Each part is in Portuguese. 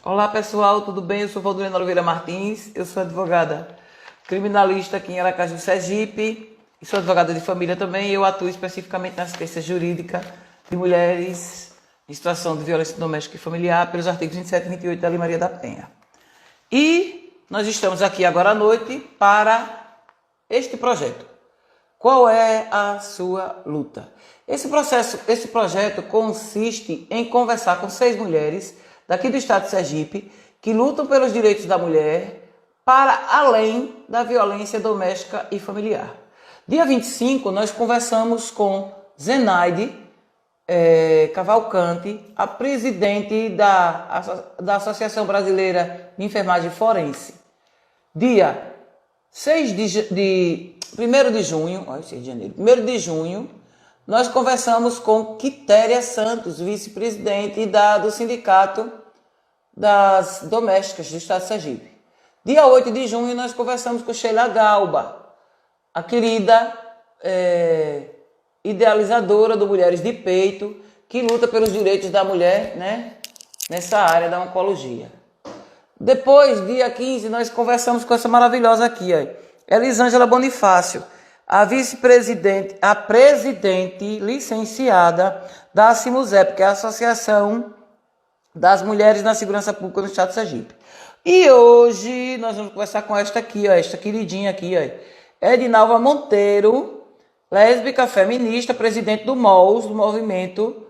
Olá pessoal, tudo bem? Eu sou Valdilene Oliveira Martins, eu sou advogada criminalista aqui em Aracaju, Sergipe, e sou advogada de família também. Eu atuo especificamente na assistência jurídica de mulheres em situação de violência doméstica e familiar pelos artigos 27 e 28 da Lei Maria da Penha. E nós estamos aqui agora à noite para este projeto. Qual é a sua luta? Esse projeto consiste em conversar com 6 mulheres daqui do estado de Sergipe que lutam pelos direitos da mulher para além da violência doméstica e familiar. Dia 25, nós conversamos com Zenaide Cavalcante, a presidente da Associação Brasileira de Enfermagem Forense. Dia 1 de junho, 1 de junho, nós conversamos com Quitéria Santos, vice-presidente do Sindicato das Domésticas do Estado de Sergipe. Dia 8 de junho, nós conversamos com Sheila Galba, a querida idealizadora do Mulheres de Peito, que luta pelos direitos da mulher, né, nessa área da oncologia. Depois, dia 15, nós conversamos com essa maravilhosa aqui, Elisângela Bonifácio, a vice-presidente, a presidente licenciada da ACIMUSEP, que é a Associação das Mulheres na Segurança Pública no Estado de Sergipe. E hoje nós vamos conversar com esta aqui, esta queridinha aqui, Edinalva Monteiro, lésbica feminista, presidente do MOLS, do Movimento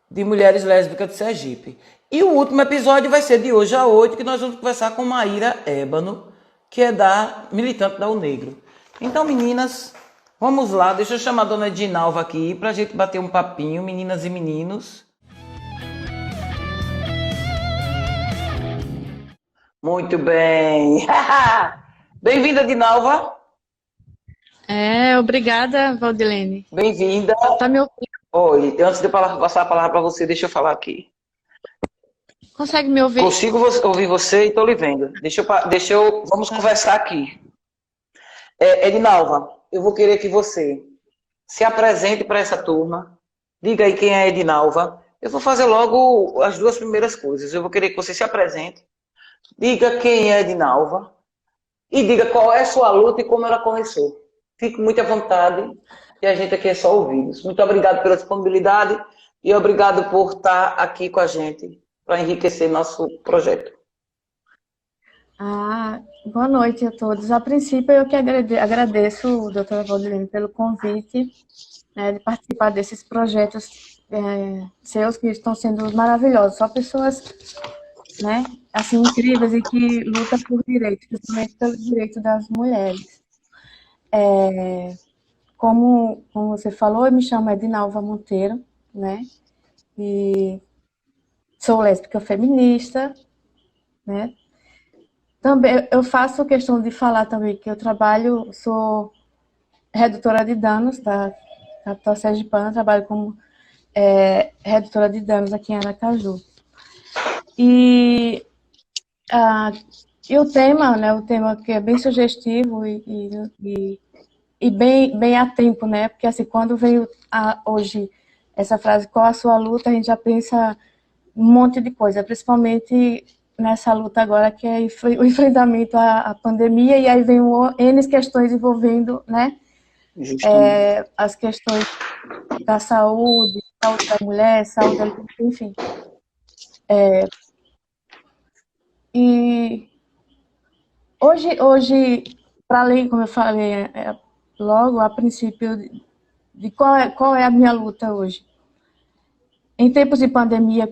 de Mulheres Lésbicas de Sergipe. E o último episódio vai ser de hoje a 8, que nós vamos conversar com Maíra Ébano, que é militante da UNegro. Então, meninas, vamos lá. Deixa eu chamar a dona Edinalva aqui para a gente bater um papinho, meninas e meninos. Muito bem. Bem-vinda, Edinalva. Obrigada, Valdilene. Bem-vinda. Tá me ouvindo? Oi, antes de eu passar a palavra para você, deixa eu falar aqui. Consegue me ouvir? Consigo ouvir você e estou lhe vendo. Vamos conversar aqui. Edinalva, eu vou querer que você se apresente para essa turma. Diga aí quem é Edinalva. Eu vou fazer logo as duas primeiras coisas. Eu vou querer que você se apresente. Diga quem é Edinalva. E diga qual é a sua luta e como ela começou. Fique muito à vontade. E a gente aqui é só ouvidos. Muito obrigado pela disponibilidade. E obrigado por estar aqui com a gente para enriquecer nosso projeto. Boa noite a todos. A princípio, eu que agradeço, doutora Valdilene, pelo convite, né, de participar desses projetos seus que estão sendo maravilhosos. Só pessoas, né, assim, incríveis e que lutam por direitos, principalmente pelo direito das mulheres. Como você falou, eu me chamo Edinalva Monteiro, né, e sou lésbica feminista, né. Também eu faço questão de falar também que eu sou redutora de danos da capital sergipana, trabalho como redutora de danos aqui em Aracaju. E o tema, né, o tema que é bem sugestivo e bem a tempo, né, porque assim, quando veio hoje essa frase, qual a sua luta, a gente já pensa um monte de coisa, principalmente nessa luta agora, que é o enfrentamento à pandemia, e aí vem N questões envolvendo, né, as questões da saúde da mulher, saúde, enfim. E hoje, para além, como eu falei logo, a princípio, de qual é a minha luta hoje. Em tempos de pandemia,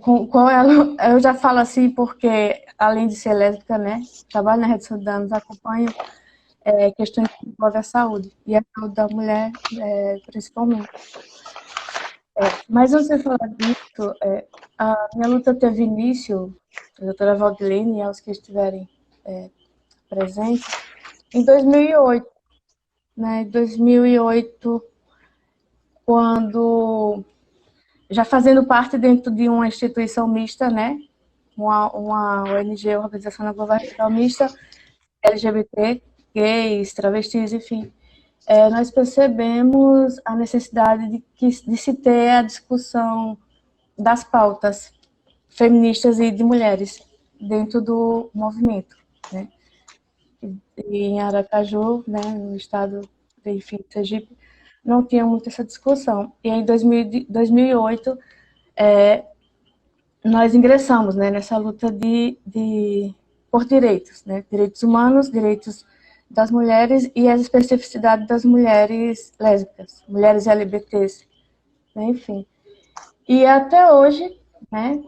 eu já falo assim porque, além de ser lésbica, né, trabalho na redução de danos, acompanho questões que envolvem a saúde, e a saúde da mulher, principalmente. Mas antes de falar disso, a minha luta teve início, a doutora Valdilene e aos que estiverem presentes, em 2008. Né, em 2008, quando... já fazendo parte dentro de uma instituição mista, né, uma ONG, Organização Não Governamental Mista, LGBT, gays, travestis, enfim, nós percebemos a necessidade de se ter a discussão das pautas feministas e de mulheres dentro do movimento, né? E em Aracaju, né, no estado de Sergipe, não tinha muito essa discussão. E em 2008, nós ingressamos, né, nessa luta por direitos, né, direitos humanos, direitos das mulheres e as especificidades das mulheres lésbicas, mulheres LGBTs, né, enfim. E até hoje, né,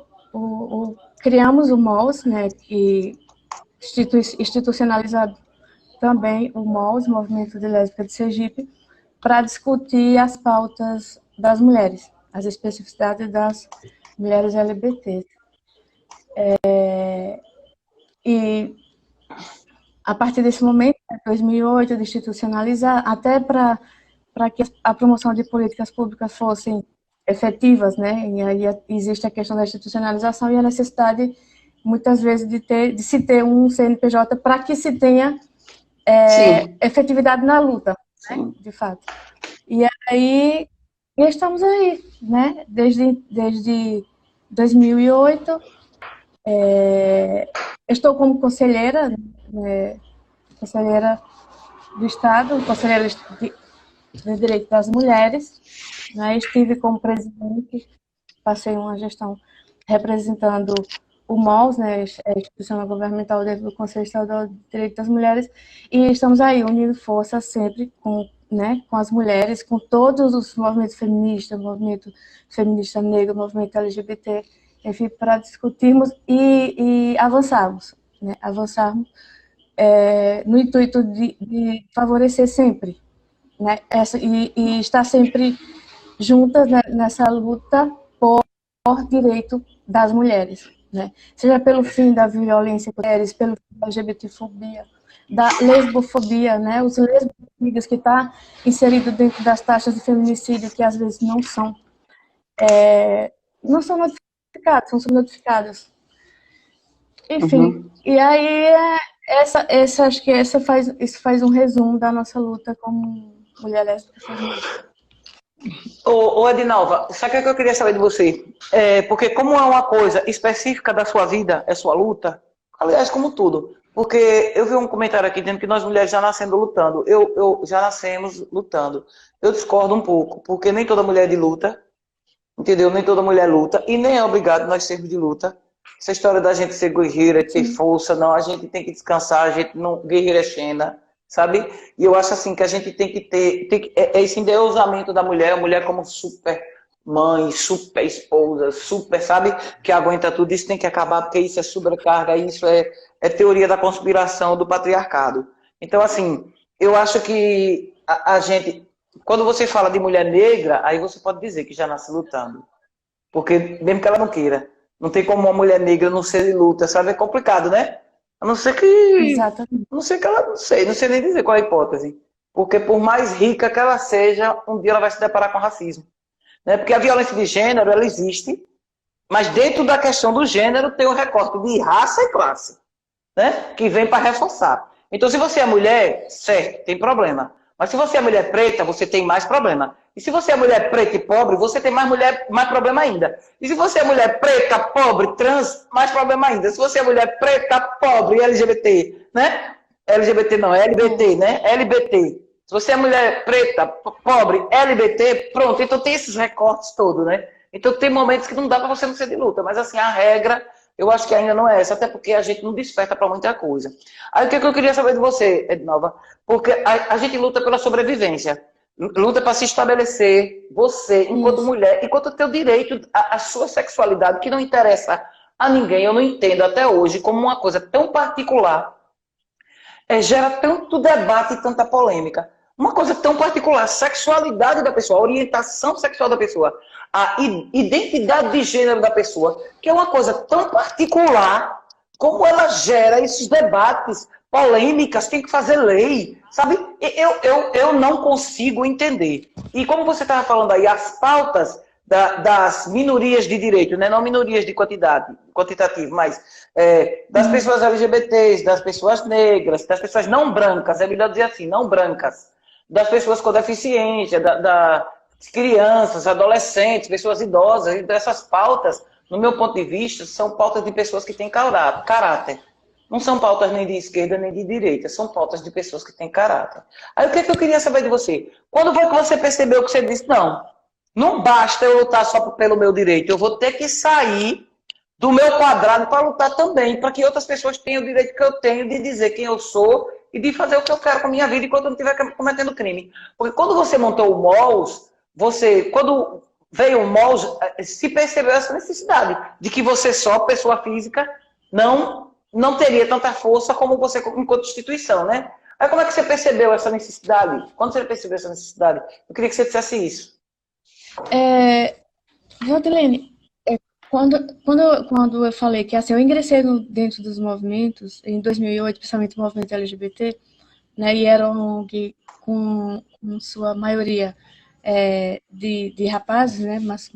criamos o MOS, né, que institucionalizado também o MOS, Movimento de Lésbica de Sergipe, para discutir as pautas das mulheres, as especificidades das mulheres LGBTs. E a partir desse momento, 2008, de institucionalizar, até para que a promoção de políticas públicas fossem efetivas, né? E aí existe a questão da institucionalização e a necessidade, muitas vezes, de se ter um CNPJ para que se tenha efetividade na luta, né? De fato. E aí, estamos aí, né? Desde 2008, estou como conselheira, né? Conselheira do Estado, conselheira de Direito das Mulheres, né? Estive como presidente, passei uma gestão representando o MOS, né, a instituição governamental dentro do Conselho Estadual de Direito das Mulheres, e estamos aí unindo forças sempre com, né, com as mulheres, com todos os movimentos feministas, movimento feminista negro, movimento LGBT, enfim, para discutirmos e avançarmos, né, no intuito de favorecer sempre, né, e estar sempre juntas, né, nessa luta por direito das mulheres, né? Seja pelo fim da violência contra mulheres, pelo fim da LGBTfobia, da lesbofobia, né? Os lesbofobia que está inserido dentro das taxas de feminicídio, que às vezes não são notificadas, são subnotificadas. Enfim, e aí acho que isso faz um resumo da nossa luta como mulher lésbica feminista. Ô Edinalva, sabe o que eu queria saber de você? Porque como é uma coisa específica da sua vida, é sua luta, aliás, como tudo, porque eu vi um comentário aqui dizendo que nós mulheres já nascemos lutando, eu já nascemos lutando. Eu discordo um pouco, porque nem toda mulher é de luta, entendeu? Nem toda mulher luta, e nem é obrigado nós sermos de luta. Essa história da gente ser guerreira, ter força, não, a gente tem que descansar, a gente não, guerreira é Xena, sabe? E eu acho assim que a gente tem que ter esse endeusamento da mulher, a mulher como super mãe, super esposa, super, sabe? Que aguenta tudo, isso tem que acabar, porque isso é sobrecarga, isso é teoria da conspiração do patriarcado. Então, assim, eu acho que a gente, quando você fala de mulher negra, aí você pode dizer que já nasce lutando. Porque, mesmo que ela não queira, não tem como uma mulher negra não ser de luta, sabe? É complicado, né? A não ser que... Exatamente. Não sei que ela... Não sei nem dizer qual é a hipótese. Porque por mais rica que ela seja, um dia ela vai se deparar com racismo. Né? Porque a violência de gênero, ela existe, mas dentro da questão do gênero tem um recorte de raça e classe, né? Que vem para reforçar. Então, se você é mulher, certo, tem problema. Mas se você é mulher preta, você tem mais problema. E se você é mulher preta e pobre, você tem mais problema ainda. E se você é mulher preta, pobre, trans, mais problema ainda. Se você é mulher preta, pobre, LGBT, né? LGBT não, LBT, né? LBT. Se você é mulher preta, pobre, LGBT, pronto. Então tem esses recortes todos, né? Então tem momentos que não dá para você não ser de luta. Mas assim, a regra, eu acho que ainda não é essa. Até porque a gente não desperta para muita coisa. Aí o que eu queria saber de você, Ednalva? Porque a gente luta pela sobrevivência. Luta para se estabelecer, você, enquanto mulher, enquanto teu direito, a sua sexualidade, que não interessa a ninguém, eu não entendo até hoje, como uma coisa tão particular, gera tanto debate e tanta polêmica. Uma coisa tão particular, a sexualidade da pessoa, a orientação sexual da pessoa, a identidade de gênero da pessoa, que é uma coisa tão particular, como ela gera esses debates, polêmicas, tem que fazer lei, sabe? Eu não consigo entender. E como você estava falando aí, as pautas das minorias de direito, né? Não minorias de quantitativo, mas das pessoas LGBTs, das pessoas negras, das pessoas não brancas, é melhor dizer assim, não brancas, das pessoas com deficiência, das crianças, adolescentes, pessoas idosas, e dessas pautas no meu ponto de vista, são pautas de pessoas que têm caráter. Não são pautas nem de esquerda nem de direita, são pautas de pessoas que têm caráter. Aí o que é que eu queria saber de você? Quando foi que você percebeu que você disse, não, não basta eu lutar só pelo meu direito, eu vou ter que sair do meu quadrado para lutar também, para que outras pessoas tenham o direito que eu tenho de dizer quem eu sou e de fazer o que eu quero com a minha vida enquanto eu não estiver cometendo crime. Porque quando você montou o MOLS, quando veio o MOLS, se percebeu essa necessidade de que você só, pessoa física, não teria tanta força como você enquanto instituição, né? Aí como é que você percebeu essa necessidade? Quando você percebeu essa necessidade? Eu queria que você dissesse isso. Rodilene, quando eu falei que assim, eu ingressei dentro dos movimentos, em 2008, principalmente o movimento LGBT, né, e era um ONG com sua maioria de rapazes, né, mais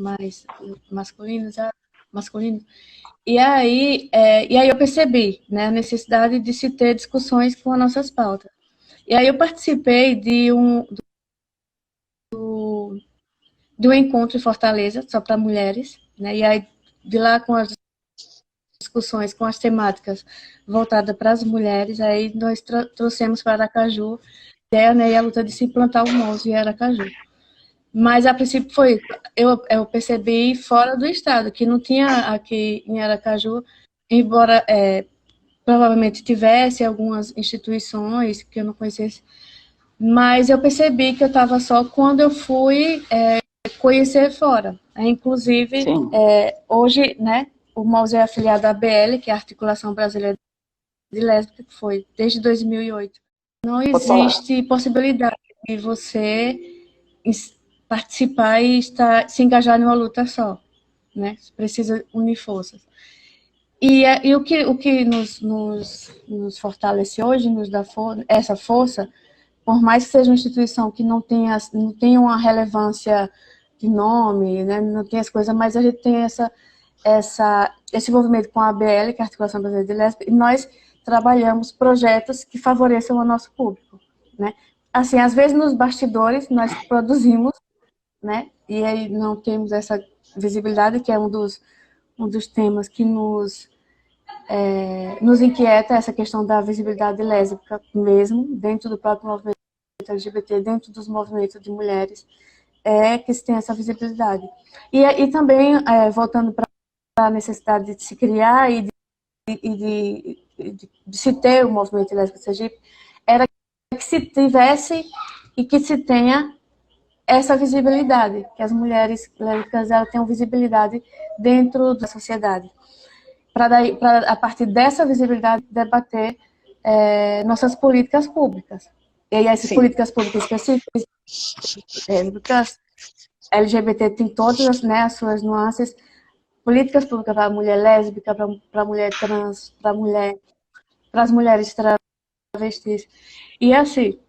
masculinos, e aí eu percebi, né, a necessidade de se ter discussões com as nossas pautas. E aí eu participei de um encontro em Fortaleza, só para mulheres, né, e aí de lá com as discussões, com as temáticas voltadas para as mulheres, aí nós trouxemos para Aracaju a ideia, né, e a luta de se implantar o MOUS em Aracaju. Mas, a princípio, eu percebi fora do estado, que não tinha aqui em Aracaju, embora provavelmente tivesse algumas instituições que eu não conhecesse, mas eu percebi que eu estava só quando eu fui conhecer fora. Inclusive, hoje, né, o MOUS é afiliado à ABL, que é a Articulação Brasileira de Lésbica, que foi desde 2008. Não existe possibilidade de você participar e se engajar numa luta só, né? Você precisa unir forças. E o que nos fortalece hoje, nos dá essa força, por mais que seja uma instituição que não tenha uma relevância de nome, né? Não tem as coisas, mas a gente tem esse envolvimento com a ABL, que é a Articulação Brasileira de Lésbica, e nós trabalhamos projetos que favoreçam o nosso público, né? Assim, às vezes nos bastidores nós produzimos, né? E aí não temos essa visibilidade, que é um dos temas que nos inquieta, essa questão da visibilidade lésbica mesmo, dentro do próprio movimento LGBT, dentro dos movimentos de mulheres, que se tem essa visibilidade. E também, voltando para a necessidade de se criar e de se ter o movimento lésbico Sergipe, era que se tivesse e que se tenha essa visibilidade, que as mulheres lésbicas tenham visibilidade dentro da sociedade. Para a partir dessa visibilidade, debater nossas políticas públicas. E aí, essas políticas públicas específicas, lésbicas, LGBT tem todas, né, as suas nuances, políticas públicas para a mulher lésbica, para a mulher trans, para as mulheres travestis. E assim,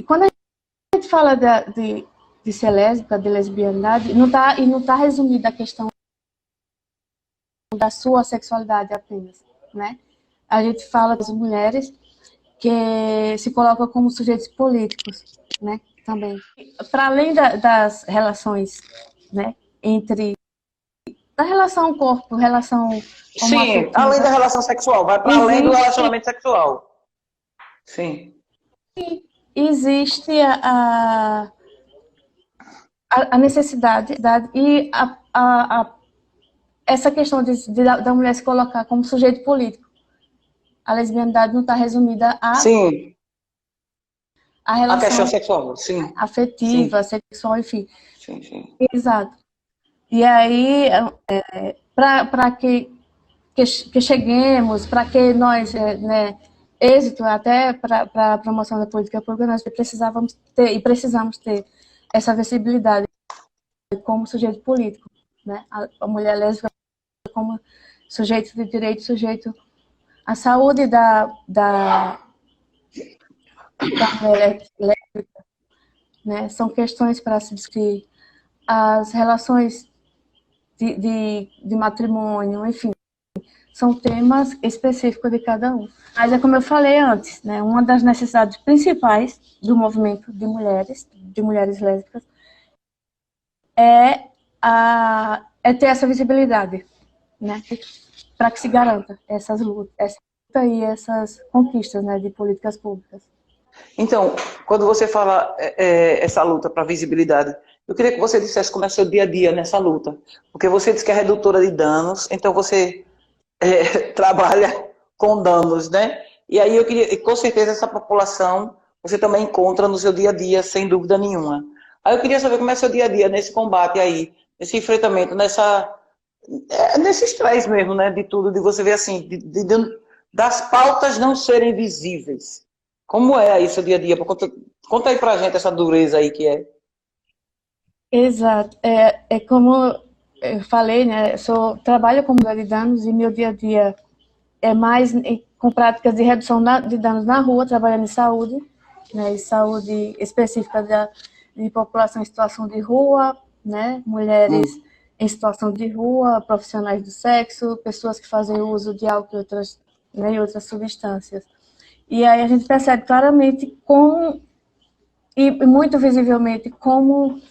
quando a gente fala de ser lésbica, de lesbianidade, não tá resumida a questão da sua sexualidade apenas, né? A gente fala das mulheres que se colocam como sujeitos políticos, né? Também. Para além das relações, né? Da relação corpo, relação Sim, além da relação sexual, vai para além do relacionamento sexual. Sim. Existe a necessidade e essa questão da mulher se colocar como sujeito político. A lesbianidade não está resumida a relação a questão sexual, sim. Afetiva, sim. Sexual, enfim. Sim. Exato. E aí, para que cheguemos, para que nós, né, êxito até para a promoção da política pública, nós precisamos ter essa visibilidade como sujeito político, né? A mulher lésbica como sujeito de direito, sujeito à saúde da mulher lésbica, né? São questões para se discutir, as relações de matrimônio, enfim, são temas específicos de cada um. Mas é como eu falei antes, né? Uma das necessidades principais do movimento de mulheres lésbicas, é é ter essa visibilidade, né? Para que se garanta essas lutas, essa luta e essas conquistas, né, de políticas públicas. Então, quando você fala essa luta para visibilidade, eu queria que você dissesse como é o seu dia a dia nessa luta. Porque você diz que é redutora de danos, então você trabalha com danos, né? E aí eu queria, e com certeza essa população você também encontra no seu dia a dia, sem dúvida nenhuma. Aí eu queria saber como é o seu dia a dia nesse combate aí, nesse enfrentamento, nesse estresse mesmo, né? De tudo, de você ver assim, das pautas não serem visíveis. Como é aí seu dia a dia? Conta aí pra gente essa dureza aí que é. Exato. É como eu falei, né? Trabalho com mulher de danos e meu dia a dia é mais com práticas de redução de danos na rua, trabalhando em saúde, né? E saúde específica de população em situação de rua, né? Mulheres em situação de rua, profissionais do sexo, pessoas que fazem uso de álcool e outras, né, e outras substâncias. E aí a gente percebe claramente como, e muito visivelmente, como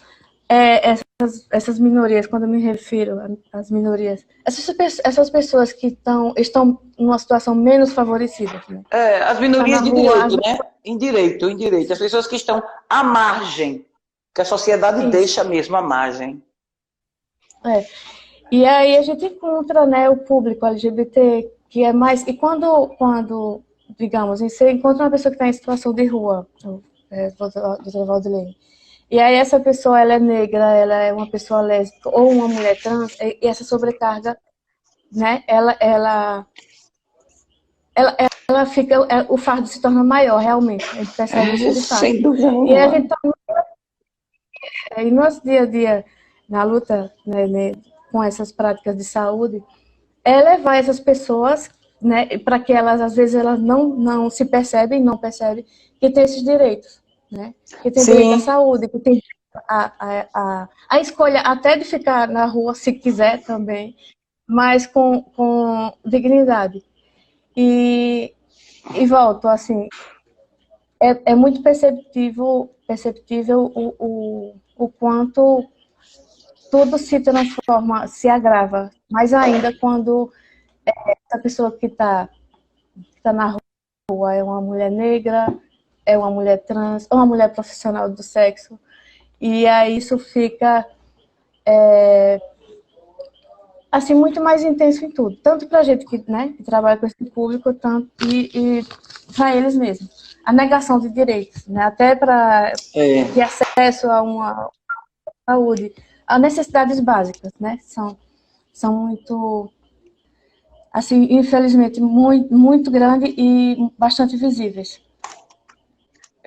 essas minorias, quando eu me refiro às minorias, essas pessoas que estão numa situação menos favorecida. Né? As Tá minorias na de rua, direito, né? Em direito, em direito. As pessoas que estão à margem, que a sociedade isso. deixa mesmo à margem. E aí a gente encontra, né, o público LGBT que é mais. E quando digamos, você encontra uma pessoa que está em situação de rua, doutora Valdilene, e aí essa pessoa ela é negra, ela é uma pessoa lésbica ou uma mulher trans, e essa sobrecarga, né, ela fica, o fardo se torna maior, realmente. A gente percebe isso de fato. Sem dúvida E a nenhuma. gente e nosso dia a dia na luta, né, com essas práticas de saúde, é levar essas pessoas, né, para que elas, às vezes, elas não se percebem, não percebem que tem esses direitos, né? Que tem direito à Sim, saúde, que tem a escolha até de ficar na rua, se quiser também, mas com dignidade. E volto, assim, é muito perceptível o quanto tudo se transforma, se agrava, mais ainda quando essa pessoa que tá na rua é uma mulher negra, é uma mulher trans, é uma mulher profissional do sexo, e aí isso fica assim muito mais intenso em tudo, tanto para a gente que, né, que trabalha com esse público, tanto e para eles mesmos. A negação de direitos, né, até para é, de acesso a uma saúde, a necessidades básicas, né, são muito, assim, infelizmente, muito, muito grande e bastante visíveis.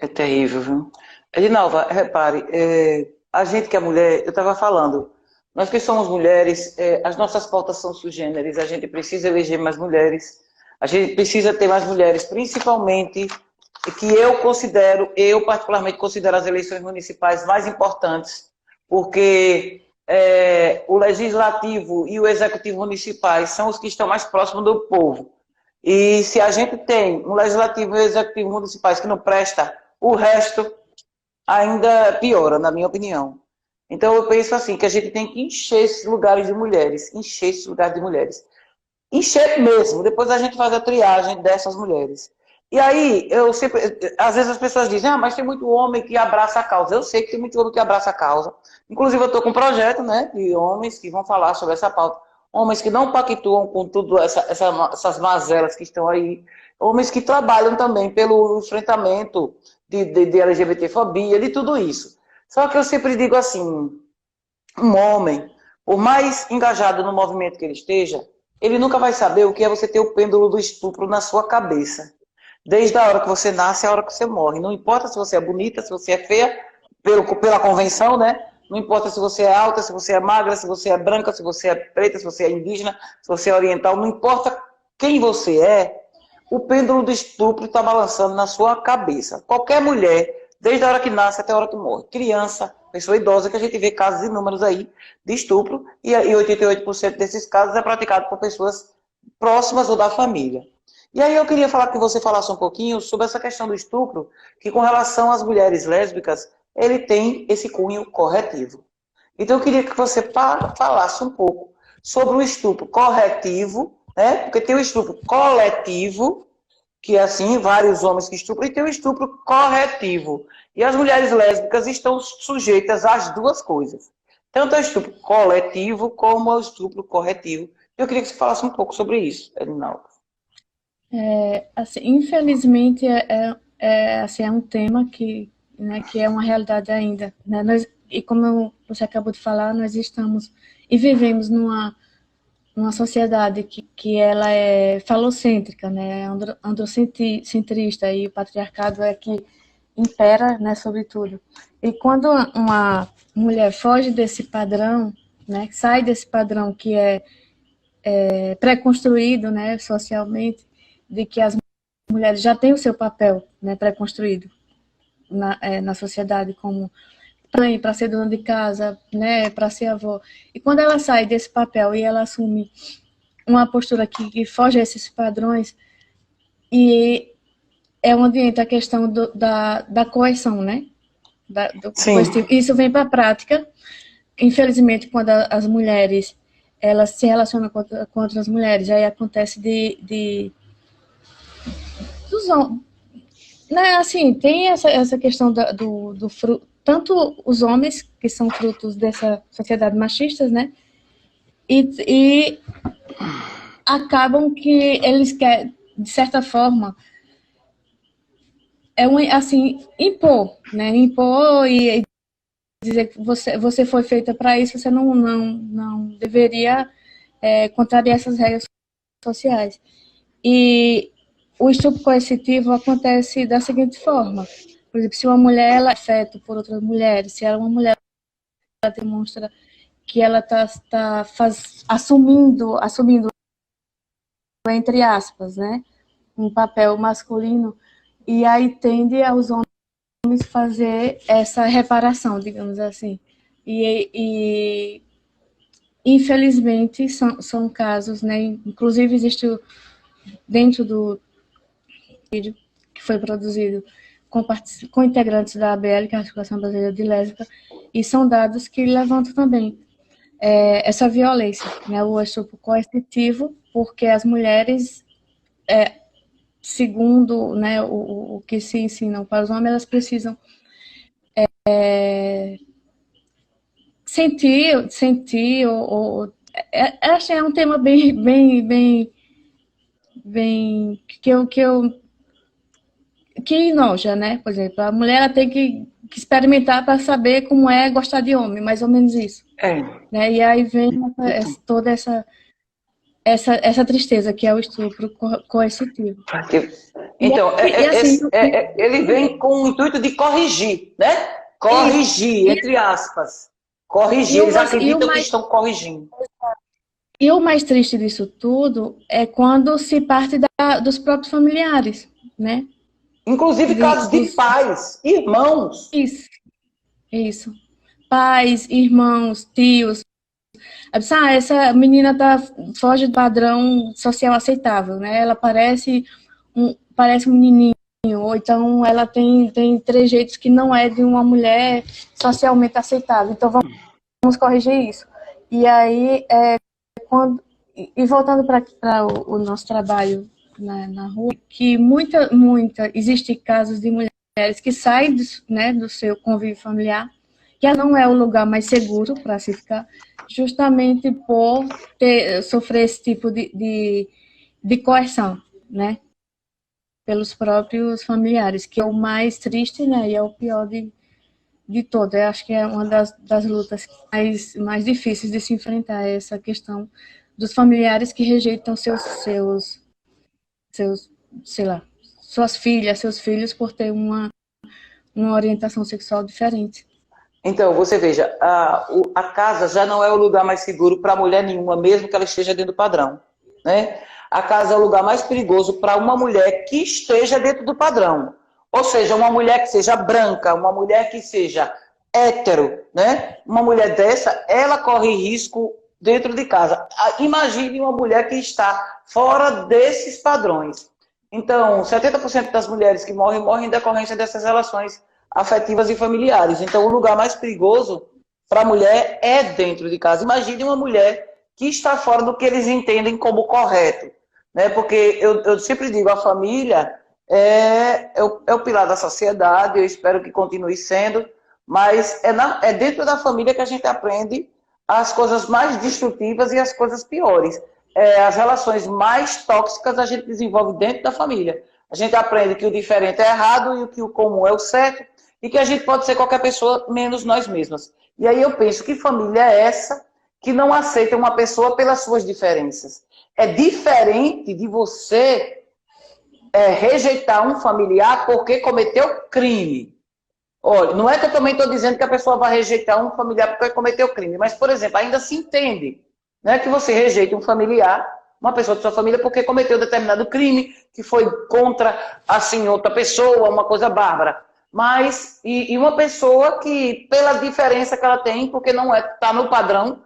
é terrível, viu? Edinalva, repare, a gente que é mulher, eu estava falando, nós que somos mulheres, as nossas pautas são sugêneres, a gente precisa eleger mais mulheres, a gente precisa ter mais mulheres, principalmente que eu particularmente considero as eleições municipais mais importantes, porque o legislativo e o executivo municipais são os que estão mais próximos do povo. E se a gente tem um legislativo e um executivo municipais que não presta, o resto ainda piora, na minha opinião. Então eu penso assim, que a gente tem que encher esses lugares de mulheres, encher esses lugares de mulheres. Encher mesmo, depois a gente faz a triagem dessas mulheres. E aí, eu sempre, às vezes as pessoas dizem, mas tem muito homem que abraça a causa. Eu sei que tem muito homem que abraça a causa. Inclusive, eu estou com um projeto, né, de homens que vão falar sobre essa pauta. Homens que não pactuam com tudo essas mazelas que estão aí. Homens que trabalham também pelo enfrentamento de LGBTfobia, de tudo isso. Só que eu sempre digo assim, um homem, por mais engajado no movimento que ele esteja, ele nunca vai saber o que é você ter o pêndulo do estupro na sua cabeça. Desde a hora que você nasce à hora que você morre. Não importa se você é bonita, se você é feia, pela convenção, né? Não importa se você é alta, se você é magra, se você é branca, se você é preta, se você é indígena, se você é oriental. Não importa quem você é, o pêndulo do estupro está balançando na sua cabeça. Qualquer mulher, desde a hora que nasce até a hora que morre. Criança, pessoa idosa, que a gente vê casos inúmeros aí de estupro, e 88% desses casos é praticado por pessoas próximas ou da família. E aí eu queria falar que você falasse um pouquinho sobre essa questão do estupro, que com relação às mulheres lésbicas, ele tem esse cunho corretivo. Então eu queria que você falasse um pouco sobre o estupro corretivo, né? Porque tem o estupro coletivo, que é assim, vários homens que estupram, e tem o estupro corretivo. E as mulheres lésbicas estão sujeitas às duas coisas. Tanto ao estupro coletivo como ao estupro corretivo. Eu queria que você falasse um pouco sobre isso, Edinaldo. Assim, infelizmente, assim, é um tema né, que é uma realidade ainda, né? E como você acabou de falar, nós estamos e vivemos numa sociedade que ela é falocêntrica, né, androcentrista, e o patriarcado é que impera, né, sobre tudo. E quando uma mulher foge desse padrão, né, sai desse padrão que é pré-construído, né, socialmente, de que as mulheres já têm o seu papel, né, pré-construído na sociedade, como mãe, para ser dona de casa, né, para ser avó. E quando ela sai desse papel e ela assume uma postura que foge a esses padrões, e é onde entra a questão da coerção, né? Do Sim. coercitivo. Isso vem para a prática. Infelizmente, quando as mulheres elas se relacionam com outras mulheres, aí acontece dos homens. Né, assim, tem essa questão do fruto, tanto os homens, que são frutos dessa sociedade machista, né? E acabam que eles querem, de certa forma, assim, impor, né? Impor e dizer que você foi feita para isso, você não deveria contrariar essas regras sociais. E o estupro coercitivo acontece da seguinte forma: por exemplo, se uma mulher ela é afeta por outras mulheres, se ela é uma mulher, ela demonstra que ela está assumindo, entre aspas, né, um papel masculino, e aí tende aos homens fazer essa reparação, digamos assim. E infelizmente, são casos, né? Inclusive, existe dentro do vídeo que foi produzido com integrantes da ABL, que é a Articulação Brasileira de Lésbica, e são dados que levantam também essa violência, né? O estupro coercitivo, porque as mulheres, segundo, né, o que se ensinam para os homens, elas precisam sentir acho que é um tema bem que enoja, né? Por exemplo, a mulher ela tem que experimentar para saber como é gostar de homem, mais ou menos isso, É. né? E aí vem toda essa tristeza que é o estupro coercitivo. Então, Assim, ele vem com o intuito de corrigir, né? isso, Corrigir, entre aspas. Corrigir, eles acreditam que estão corrigindo. E o mais triste disso tudo é quando se parte dos próprios familiares, né? Inclusive casos de pais, irmãos. Isso. Pais, irmãos, tios. Essa menina foge do padrão social aceitável, né? Ela parece um menininho, ou então ela tem trejeitos que não é de uma mulher socialmente aceitável. Então vamos corrigir isso. E aí, voltando para o nosso trabalho na rua, que existe casos de mulheres que saem né, do seu convívio familiar, que não é o lugar mais seguro para se ficar, justamente por sofrer esse tipo de coerção, né, pelos próprios familiares, que é o mais triste, né, e é o pior de todo. Eu acho que é uma das lutas mais difíceis de se enfrentar, essa questão dos familiares que rejeitam seus sei lá, suas filhas, seus filhos, por ter uma orientação sexual diferente. Então, você veja, a casa já não é o lugar mais seguro para mulher nenhuma, mesmo que ela esteja dentro do padrão, né? A casa é o lugar mais perigoso para uma mulher que esteja dentro do padrão. Ou seja, uma mulher que seja branca, uma mulher que seja hétero, né? Uma mulher dessa, ela corre risco dentro de casa. Imagine uma mulher que está fora desses padrões. Então, 70% das mulheres que morrem em decorrência dessas relações afetivas e familiares. Então, o lugar mais perigoso para a mulher é dentro de casa. Imagine uma mulher que está fora do que eles entendem como correto, né? Porque eu sempre digo, a família é o pilar da sociedade, eu espero que continue sendo, mas é dentro da família que a gente aprende as coisas mais destrutivas e as coisas piores. As relações mais tóxicas a gente desenvolve dentro da família. A gente aprende que o diferente é errado e que o comum é o certo, e que a gente pode ser qualquer pessoa, menos nós mesmas. E aí eu penso, que família é essa que não aceita uma pessoa pelas suas diferenças? É diferente de você rejeitar um familiar porque cometeu crime. Olha, não é que eu também estou dizendo que a pessoa vai rejeitar um familiar porque cometeu crime, mas, por exemplo, ainda se entende, né, que você rejeita um familiar, uma pessoa de sua família, porque cometeu determinado crime, que foi contra, assim, outra pessoa, uma coisa bárbara. Mas, e uma pessoa que, pela diferença que ela tem, porque não está no padrão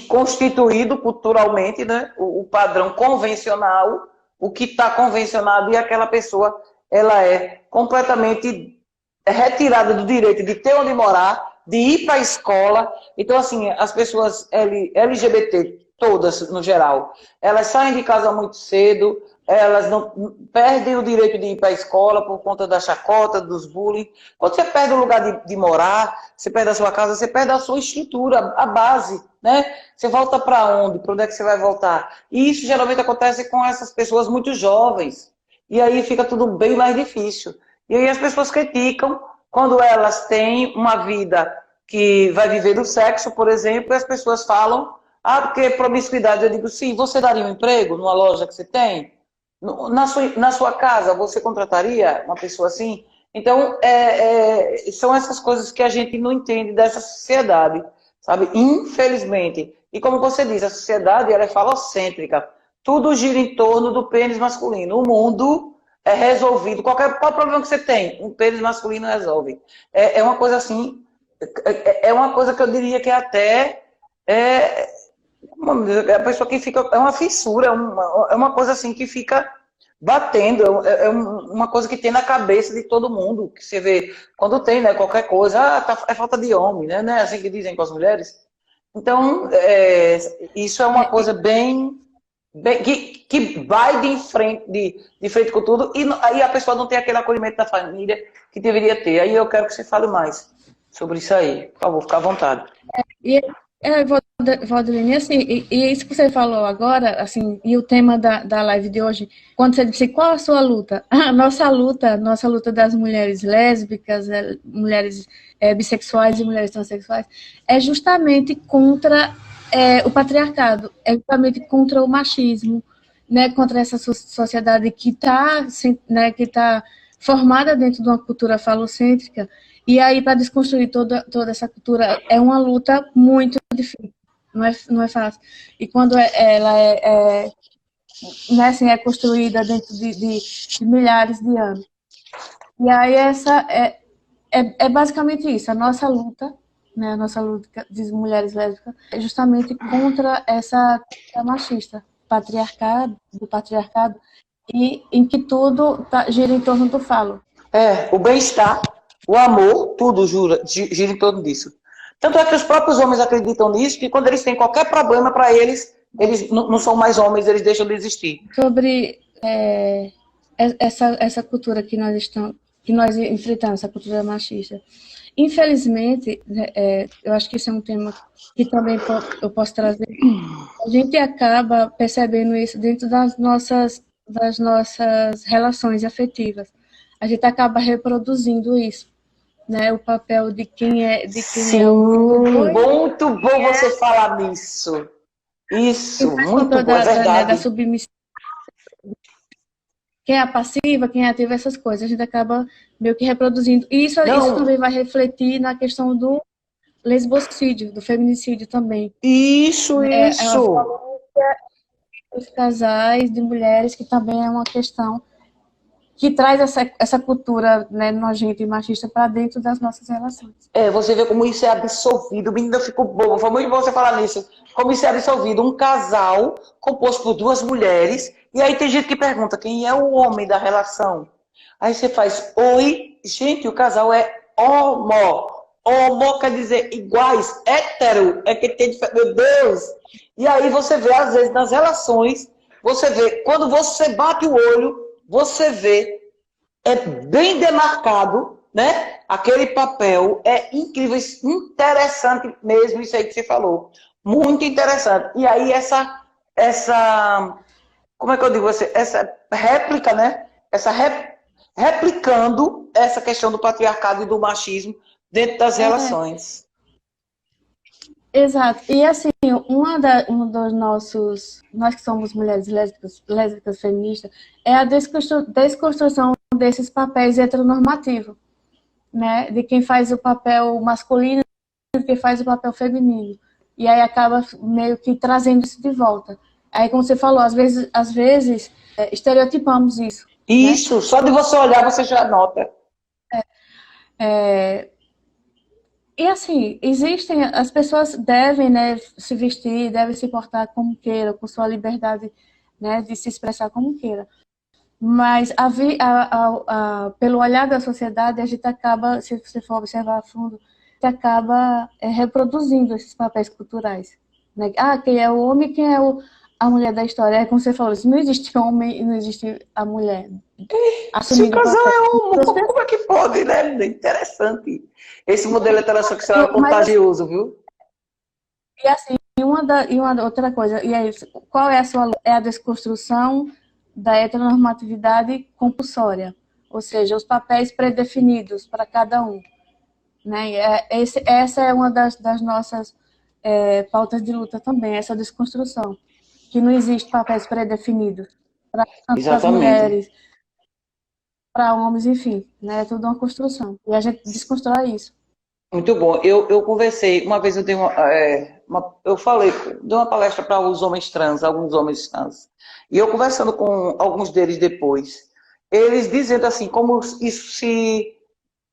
constituído culturalmente, né, o padrão convencional, o que está convencionado, e aquela pessoa ela é completamente retirada do direito de ter onde morar, de ir para a escola. Então, assim, as pessoas LGBT, todas no geral, elas saem de casa muito cedo, elas não perdem o direito de ir para a escola por conta da chacota, dos bullying. Quando você perde o lugar de morar, você perde a sua casa, você perde a sua estrutura, a base, né? Você volta para onde? Para onde é que você vai voltar? E isso geralmente acontece com essas pessoas muito jovens. E aí fica tudo bem mais difícil. E aí as pessoas criticam quando elas têm uma vida que vai viver o sexo, por exemplo, e as pessoas falam, porque promiscuidade. Eu digo, sim, você daria um emprego numa loja que você tem? Na sua casa, você contrataria uma pessoa assim? Então, são essas coisas que a gente não entende dessa sociedade, sabe? Infelizmente. E como você diz, a sociedade ela é falocêntrica. Tudo gira em torno do pênis masculino. O mundo é resolvido. Qual problema que você tem? Um pênis masculino resolve. É uma coisa assim, é uma coisa que eu diria que até a pessoa que fica, é uma fissura, é uma coisa assim que fica batendo, uma coisa que tem na cabeça de todo mundo, que você vê, quando tem, né, qualquer coisa, é falta de homem, né, não é assim que dizem com as mulheres? Então, isso é uma coisa bem que vai de frente com tudo, e aí a pessoa não tem aquele acolhimento da família que deveria ter. Aí eu quero que você fale mais sobre isso aí. Por favor, fica à vontade. E, Valdirene, assim, e isso que você falou agora, assim, e o tema da live de hoje, quando você disse qual a sua luta? A nossa luta das mulheres lésbicas, mulheres bissexuais e mulheres transexuais, é justamente contra o patriarcado, é justamente contra o machismo, né, contra essa sociedade que está, né, que tá formada dentro de uma cultura falocêntrica. E aí, para desconstruir toda essa cultura, é uma luta muito difícil, não é fácil. E quando ela né, assim, é construída dentro de milhares de anos. E aí, essa é basicamente isso, a nossa luta, né, a nossa luta de mulheres lésbicas, é justamente contra essa cultura machista, do patriarcado, e em que tudo gira em torno do falo. O bem-estar, o amor, tudo gira em torno disso. Tanto é que os próprios homens acreditam nisso, que quando eles têm qualquer problema para eles não são mais homens, eles deixam de existir. Sobre essa cultura que nós enfrentamos, essa cultura machista. Infelizmente, eu acho que isso é um tema que também eu posso trazer. A gente acaba percebendo isso dentro das nossas relações afetivas. A gente acaba reproduzindo isso, né? O papel de quem é, Sim, muito bom você falar nisso. Isso, muito bom, é verdade. Da submissão. Quem é passiva, quem é ativa, essas coisas. A gente acaba meio que reproduzindo. E isso também vai refletir na questão do lesbocídio, do feminicídio também. Isso. Os casais de mulheres, que também é uma questão que traz essa cultura, né, nojenta e machista para dentro das nossas relações. Você vê como isso é absorvido. Menina, ficou boa. Foi muito bom você falar nisso. Como isso é absorvido. Um casal composto por duas mulheres. E aí tem gente que pergunta quem é o homem da relação. Aí você faz, oi, gente, o casal é Homo quer dizer iguais, hétero é que tem diferença. Meu Deus! E aí você vê, às vezes, nas relações, você vê, quando você bate o olho, você vê, é bem demarcado, né? Aquele papel é incrível, interessante mesmo, isso aí que você falou. Muito interessante. E aí como é que eu digo você? Essa réplica, né? Replicando essa questão do patriarcado e do machismo dentro das É, relações. exato. E assim, um dos nós que somos mulheres lésbicas feministas, é a desconstrução desses papéis heteronormativos, né? De quem faz o papel masculino e quem faz o papel feminino. E aí acaba meio que trazendo isso de volta. Aí, como você falou, às vezes estereotipamos isso, né? Isso, só de você olhar você já nota. E assim, as pessoas devem, né, se vestir, devem se portar como queiram, com sua liberdade, né, de se expressar como queira. Mas pelo olhar da sociedade, a gente acaba, se você for observar a fundo, a gente acaba reproduzindo esses papéis culturais. Né? Ah, quem é o homem, quem é a mulher da história? É como você falou, não existe homem e não existe a mulher Se o assumindo o casal papel. é homo, como é que pode, né? Interessante. Esse modelo heterossexual é Mas assim, contagioso, viu? e assim, uma outra coisa, e aí, qual é a sua luta? É a desconstrução da heteronormatividade compulsória, ou seja, os papéis predefinidos para cada um. Né? Essa é uma das nossas pautas de luta também, essa desconstrução, que não existe papéis predefinidos para tanto para as Exatamente. mulheres, para homens, enfim, né? É tudo uma construção. E a gente desconstrói isso. Muito bom. Eu conversei, uma vez eu dei eu falei, dei uma palestra para os homens trans, alguns homens trans. E eu conversando com alguns deles depois, eles dizendo assim, como isso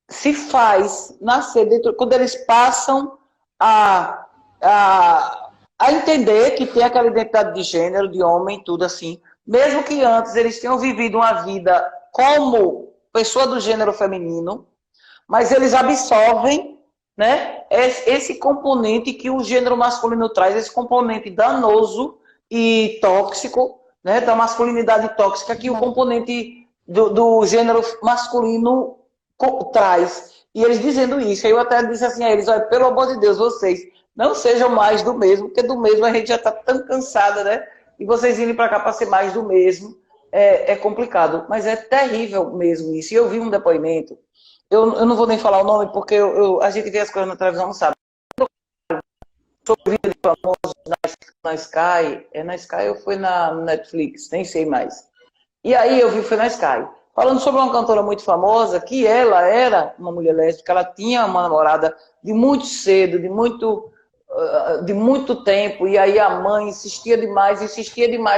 se faz nascer dentro, quando eles passam a, a entender que tem aquela identidade de gênero, de homem, tudo assim, mesmo que antes eles tenham vivido uma vida como pessoa do gênero feminino, mas eles absorvem, né, esse componente que o gênero masculino traz, esse componente danoso e tóxico, né, da masculinidade tóxica que o componente do gênero masculino traz. E eles dizendo isso, eu até disse assim a eles, olha, pelo amor de Deus, vocês não sejam mais do mesmo, porque do mesmo a gente já está tão cansada, né? E vocês irem para cá para ser mais do mesmo é complicado, mas é terrível mesmo isso. E eu vi um depoimento, eu não vou nem falar o nome, porque a gente vê as coisas na televisão, não sabe. Sobre vídeo famoso na Sky, é na Sky ou foi na Netflix, nem sei mais. E aí eu vi, foi na Sky, falando sobre uma cantora muito famosa, que ela era uma mulher lésbica, ela tinha uma namorada de muito cedo, de muito tempo, e aí a mãe insistia demais,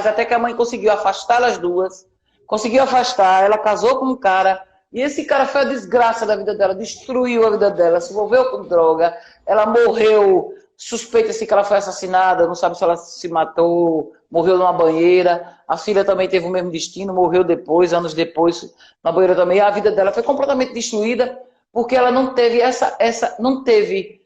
até que a mãe conseguiu afastar as duas, conseguiu afastar, ela casou com um cara, e esse cara foi a desgraça da vida dela, destruiu a vida dela, se envolveu com droga, ela morreu, suspeita-se que ela foi assassinada, não sabe se ela se matou, morreu numa banheira, a filha também teve o mesmo destino, morreu depois, anos depois, na banheira também, a vida dela foi completamente destruída, porque ela não teve não teve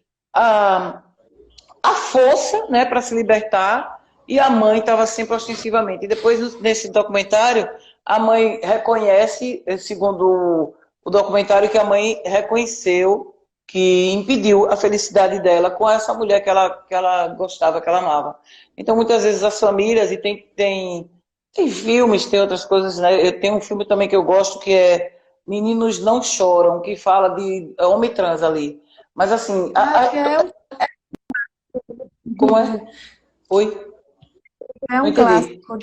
a força, né, para se libertar, e a mãe estava sempre ostensivamente. E depois, nesse documentário, a mãe reconhece, segundo o documentário, que a mãe reconheceu que impediu a felicidade dela com essa mulher que ela gostava, que ela amava. Então, muitas vezes, as famílias, e tem filmes, tem outras coisas, né? Eu tenho um filme também que eu gosto, que é Meninos Não Choram, que fala de homem trans ali. Mas, assim, Acho que como é? Oi? é Não um entendi. clássico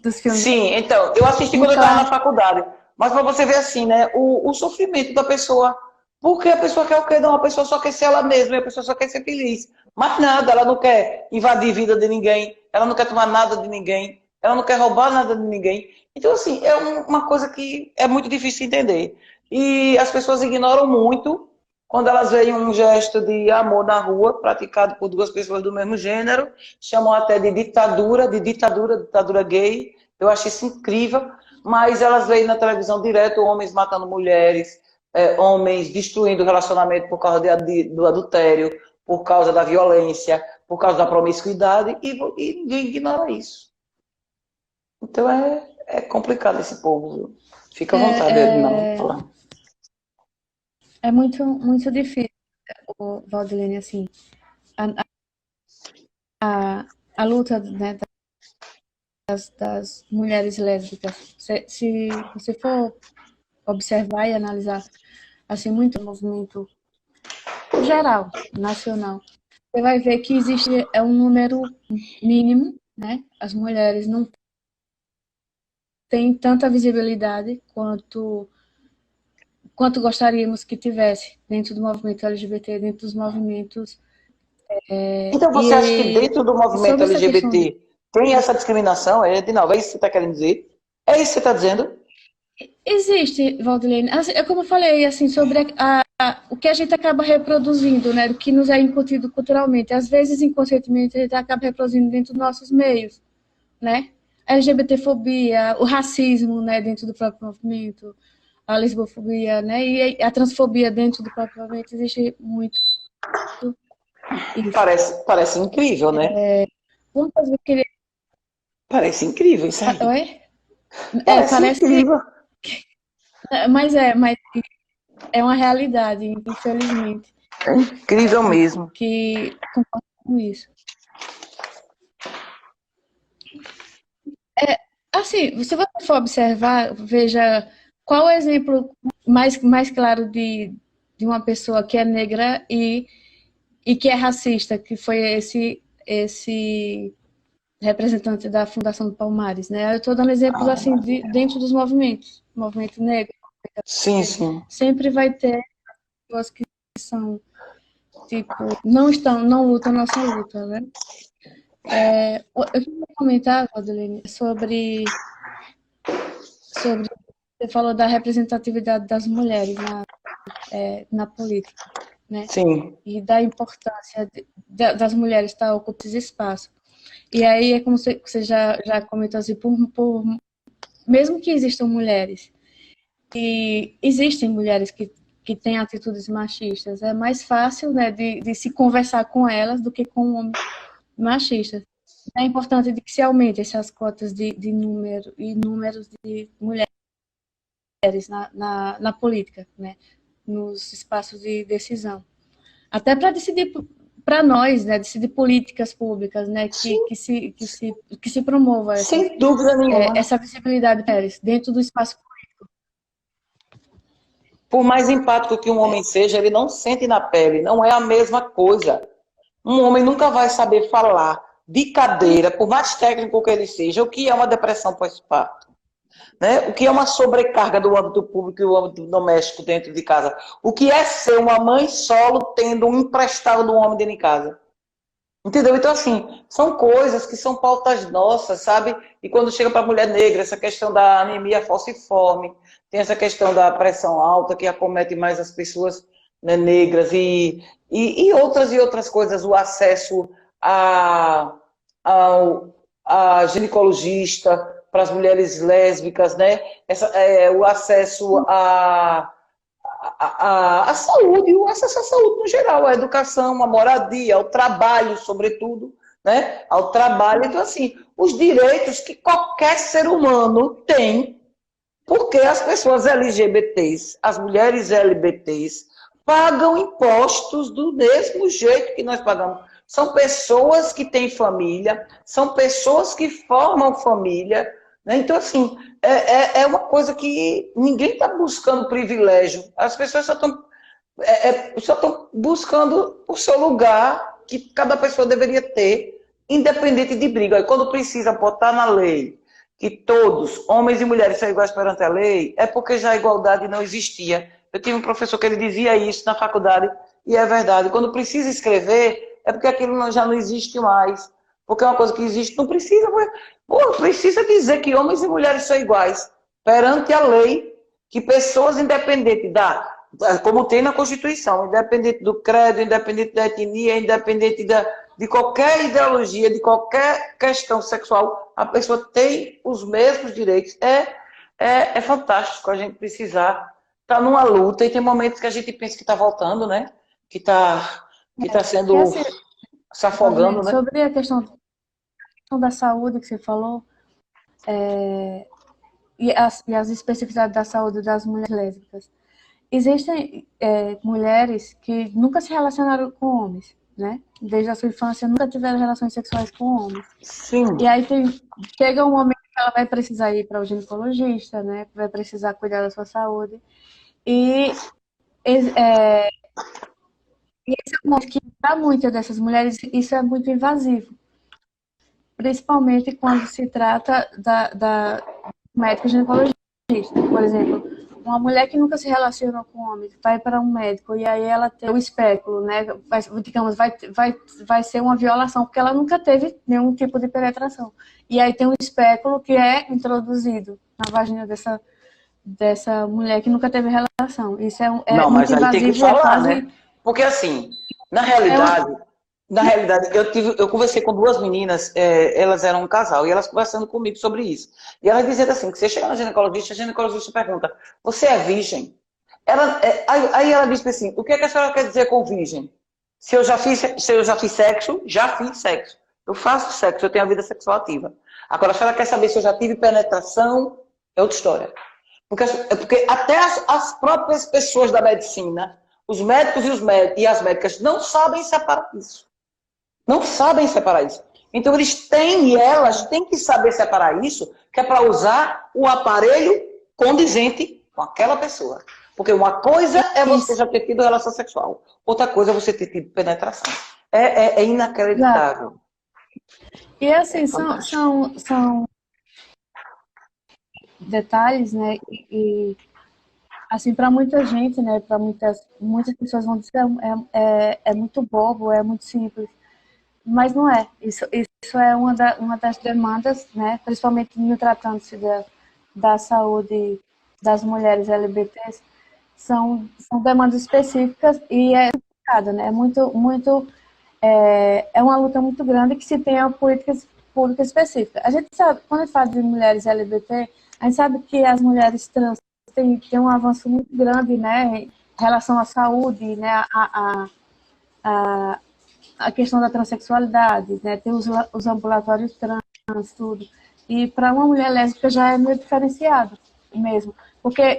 dos filmes. Sim, então, eu assisti Um quando eu estava na clássico. faculdade. Mas para você ver assim, né, o sofrimento da pessoa. Porque a pessoa quer o quê? Não, a pessoa só quer ser ela mesma, e a pessoa só quer ser feliz. Mas nada, ela não quer invadir a vida de ninguém, ela não quer tomar nada de ninguém, ela não quer roubar nada de ninguém. Então, assim, é uma coisa que é muito difícil de entender. E as pessoas ignoram muito quando elas veem um gesto de amor na rua, praticado por duas pessoas do mesmo gênero, chamam até ditadura gay. Eu acho isso incrível, mas elas veem na televisão direto homens matando mulheres, homens destruindo o relacionamento por causa do adultério, por causa da violência, por causa da promiscuidade, e ninguém ignora isso. Então é complicado esse povo, viu? Fica à vontade, não. É, é muito, muito difícil, Valdilene, assim, a, a luta, né, das mulheres lésbicas. Se você for observar e analisar, assim, muito o movimento geral, nacional, você vai ver que existe um número mínimo, né? As mulheres não têm tanta visibilidade quanto gostaríamos que tivesse dentro do movimento LGBT, dentro dos movimentos. Então você acha que E dentro do movimento sobre essa questão LGBT tem essa discriminação, Edinalva? É isso que você está querendo dizer? É isso que você está dizendo? existe, Valdilene, assim, é como eu falei, assim, sobre o que a gente acaba reproduzindo, né, o que nos é incutido culturalmente. Às vezes, inconscientemente, a gente acaba reproduzindo dentro dos nossos meios, né? A LGBTfobia, o racismo, né, dentro do próprio movimento, a lesbofobia, né, e a transfobia dentro do próprio movimento, existe muito isso. Parece incrível, né? Uma coisa que eu queria... Parece incrível isso aí. Oi? Parece Parece... incrível. Mas é uma realidade, infelizmente, É incrível mesmo. que concordo com isso. Assim, se você for observar, veja qual o exemplo mais claro de uma pessoa que é negra e que é racista, que foi esse representante da Fundação do Palmares, né? Eu estou dando exemplos assim dentro dos movimentos, movimento negro, Sim, sim. sempre vai ter pessoas que são tipo não lutam a nossa luta, né? Eu queria comentar, Adeline, sobre você falou da representatividade das mulheres na política, né? Sim. E da importância das mulheres estar ocupando esse espaço. E aí é como você já comentou assim, mesmo que existam mulheres, e existem mulheres que têm atitudes machistas, é mais fácil, né, de se conversar com elas do que com homens machistas. É importante de que se aumente essas cotas de números de mulheres na política, né, nos espaços de decisão. Até para decidir para nós, né, decidir políticas públicas, né, que se promova Sem dúvida nenhuma. essa visibilidade delas dentro do espaço. Por mais empático que um homem seja, ele não sente na pele, não é a mesma coisa. Um homem nunca vai saber falar de cadeira, por mais técnico que ele seja, o que é uma depressão pós-parto. Né? O que é uma sobrecarga do âmbito público e do âmbito doméstico dentro de casa. O que é ser uma mãe solo tendo um emprestado de um homem dentro de casa. Entendeu? Então, assim, são coisas que são pautas nossas, sabe? E quando chega para a mulher negra, essa questão da anemia falciforme, tem essa questão da pressão alta que acomete mais as pessoas, né, negras e outras coisas, o acesso a ginecologista para as mulheres lésbicas, né? O acesso a saúde, o acesso à saúde no geral, a educação, a moradia, ao trabalho, sobretudo, né? Ao trabalho. Então, assim, os direitos que qualquer ser humano tem, porque as pessoas LGBTs, as mulheres LGBTs, pagam impostos do mesmo jeito que nós pagamos. São pessoas que têm família, são pessoas que formam família, né? Então, assim, é uma coisa que ninguém está buscando privilégio. As pessoas só estão buscando o seu lugar que cada pessoa deveria ter, independente de briga. E quando precisa botar na lei que todos, homens e mulheres, são iguais perante a lei, é porque já a igualdade não existia. Eu tive um professor que ele dizia isso na faculdade, e é verdade. Quando precisa escrever, é porque aquilo já não existe mais. Porque é uma coisa que existe, não precisa. Precisa dizer que homens e mulheres são iguais perante a lei, que pessoas independentes como tem na Constituição, independente do credo, independente da etnia, independente de qualquer ideologia, de qualquer questão sexual, a pessoa tem os mesmos direitos. É fantástico a gente precisar tá numa luta e tem momentos que a gente pensa que tá voltando, né? Que tá sendo E assim, se afogando, né? sobre a questão da saúde que você falou, e as especificidades da saúde das mulheres lésbicas. Existem mulheres que nunca se relacionaram com homens, né? Desde a sua infância nunca tiveram relações sexuais com homens. Sim. E aí chega um momento que ela vai precisar ir para o ginecologista, né? Vai precisar cuidar da sua saúde. E, e esse é um momento que, para muitas dessas mulheres, isso é muito invasivo. Principalmente quando se trata da médico ginecologista. Por exemplo, uma mulher que nunca se relacionou com homens vai para um médico e aí ela tem o espéculo, né? Digamos, vai ser uma violação, porque ela nunca teve nenhum tipo de penetração. E aí tem um espéculo que é introduzido na vagina dessa mulher que nunca teve relação. Isso é Não, muito mas aí tem que invasivo, é falar, quase. né? Porque assim, na É uma, realidade, eu conversei com duas meninas, elas eram um casal, e elas conversando comigo sobre isso. E elas dizendo assim, que você chega na ginecologista, a ginecologista pergunta, você é virgem? Aí ela disse assim, o que é que a senhora quer dizer com virgem? Se eu já fiz sexo, já fiz sexo. Eu faço sexo, eu tenho a vida sexual ativa. Agora, a senhora quer saber se eu já tive penetração, é outra história. Porque até as próprias pessoas da medicina, os médicos e as médicas não sabem separar isso. Não sabem separar isso. Então eles têm e elas têm que saber separar isso, que é para usar o aparelho condizente com aquela pessoa. Porque uma coisa é você já ter tido relação sexual, outra coisa é você ter tido penetração. É inacreditável. E assim, são detalhes, né? Assim, para muita gente, né? Para muitas pessoas vão dizer é muito bobo, é muito simples. Mas não é. Isso é uma das demandas, né? Principalmente no tratando-se da saúde das mulheres LGBTs, são demandas específicas e é complicado, né? É uma luta muito grande que se tenha políticas públicas específicas. A gente sabe, quando a gente fala de mulheres LGBT, a gente sabe que as mulheres trans têm um avanço muito grande, né? Em relação à saúde, né? A questão da transexualidade, né? Tem os ambulatórios trans, tudo. E para uma mulher lésbica já é meio diferenciado mesmo.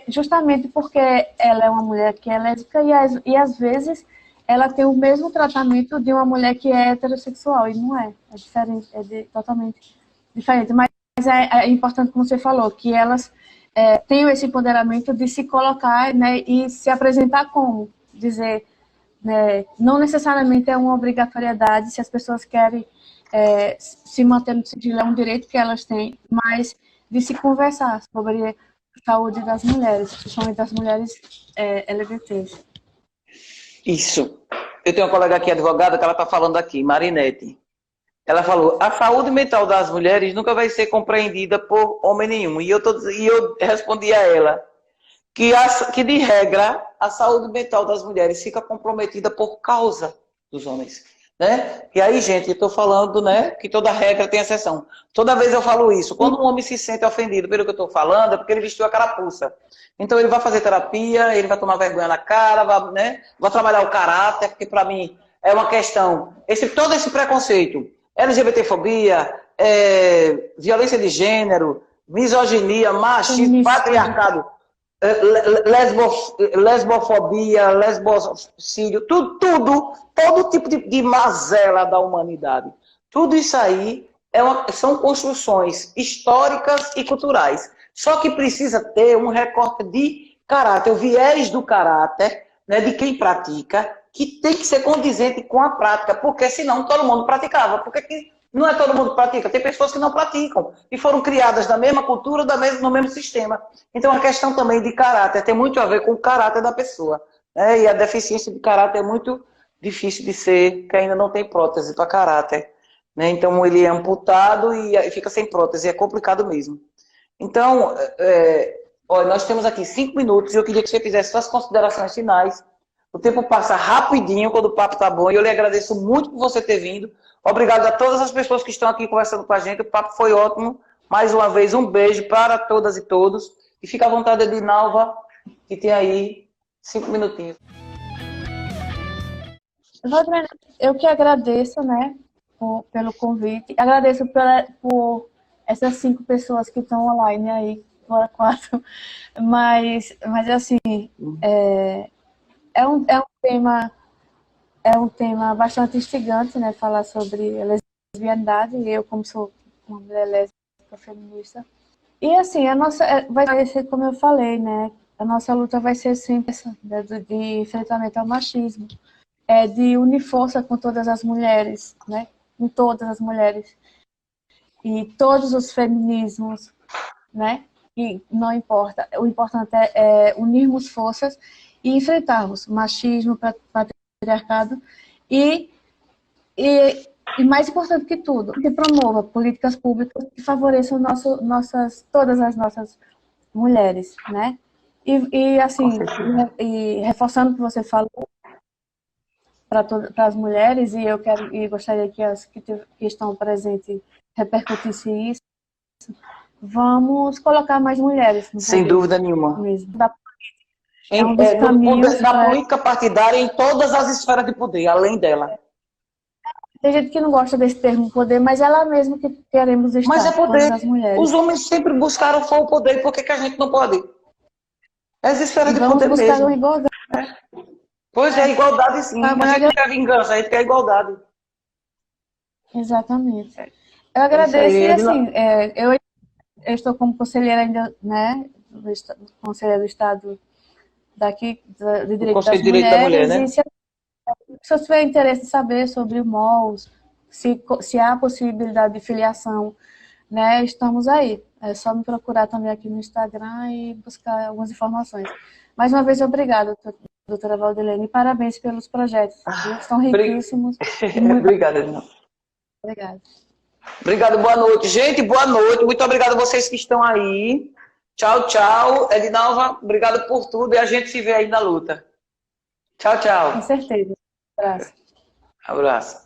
Justamente porque ela é uma mulher que é lésbica e às vezes ela tem o mesmo tratamento de uma mulher que é heterossexual, e não é. É diferente, totalmente diferente. Mas é importante, como você falou, que elas tenham esse empoderamento de se colocar, né, e se apresentar como, dizer, né, não necessariamente é uma obrigatoriedade se as pessoas querem se manter no sigilo, é um direito que elas têm, mas de se conversar sobre a saúde das mulheres, principalmente das mulheres LGBTs. Isso. Eu tenho uma colega aqui, advogada, que ela está falando aqui, Marinete. Ela falou, a saúde mental das mulheres nunca vai ser compreendida por homem nenhum. E eu respondi a ela que, de regra, a saúde mental das mulheres fica comprometida por causa dos homens. Né? E aí, gente, eu estou falando, né, que toda regra tem exceção. Toda vez eu falo isso. Quando um homem se sente ofendido pelo que eu estou falando, é porque ele vestiu a carapuça. Então ele vai fazer terapia, ele vai tomar vergonha na cara, vai trabalhar o caráter, porque para mim é uma questão. Todo esse preconceito, LGBTfobia, violência de gênero, misoginia, machismo, patriarcado, lesbofobia, lesbocídio, todo tipo de mazela da humanidade. Tudo isso aí são construções históricas e culturais. Só que precisa ter um recorte de caráter, o viés do caráter, né, de quem pratica, que tem que ser condizente com a prática, porque senão todo mundo praticava. Porque não é todo mundo que pratica, tem pessoas que não praticam e foram criadas da mesma cultura, no mesmo sistema. Então a questão também de caráter tem muito a ver com o caráter da pessoa. Né? E a deficiência de caráter é muito difícil de ser, que ainda não tem prótese para caráter. Né? Então ele é amputado e fica sem prótese, é complicado mesmo. Então, olha, nós temos aqui 5 minutos e eu queria que você fizesse suas considerações finais. O tempo passa rapidinho quando o papo está bom e eu lhe agradeço muito por você ter vindo. Obrigado a todas as pessoas que estão aqui conversando com a gente. O papo foi ótimo. Mais uma vez, um beijo para todas e todos. E fica à vontade, Edinalva. que tem aí 5 minutinhos. Waldemir, eu que agradeço, né, pelo convite. Agradeço por essas 5 pessoas que estão online aí, fora 4. Mas assim, é, é um tema bastante instigante, né, falar sobre lesbianidade, e eu, como sou uma mulher lésbica feminista. E assim, vai ser como eu falei, né, a nossa luta vai ser sempre essa, né, de enfrentamento ao machismo, de unir força com todas as mulheres, né, com todas as mulheres, e todos os feminismos, né, e não importa, o importante é unirmos forças e enfrentarmos o machismo, patriarcado e, e mais importante que tudo, que promova políticas públicas que favoreçam todas as nossas mulheres, né? E assim, e reforçando o que você falou para as mulheres, e gostaria que as que estão presentes repercutissem isso, vamos colocar mais mulheres no Sem poder dúvida nenhuma. mesmo. É um dos caminhos Na política partidária, em todas as esferas de poder, além dela. Tem gente que não gosta desse termo poder, mas é lá mesmo que queremos estar, Mas é todas poder. as mulheres. Os homens sempre buscaram foi o poder, por que a gente não pode? É as esferas E de vamos poder buscar mesmo. uma igualdade. Pois é, igualdade sim. A gente não quer vingança, a gente quer igualdade. Exatamente. Eu É isso agradeço aí, e Edna. assim, eu estou como conselheira ainda, né, conselheira do Estado daqui, de O Direito Conselho das de Direito da Mulher, Mulheres, e né? se você tiver interesse em saber sobre o MOLS, se há possibilidade de filiação, né, estamos aí. É só me procurar também aqui no Instagram e buscar algumas informações. Mais uma vez, obrigada, doutora Valdelene, e parabéns pelos projetos, viu? São riquíssimos e muito Obrigada, Edna. obrigada. Obrigado, boa noite. Gente, boa noite. Muito obrigado a vocês que estão aí. Tchau, tchau. Edinalva, obrigado por tudo e a gente se vê aí na luta. Tchau, Com tchau. certeza. Um abraço. Abraço.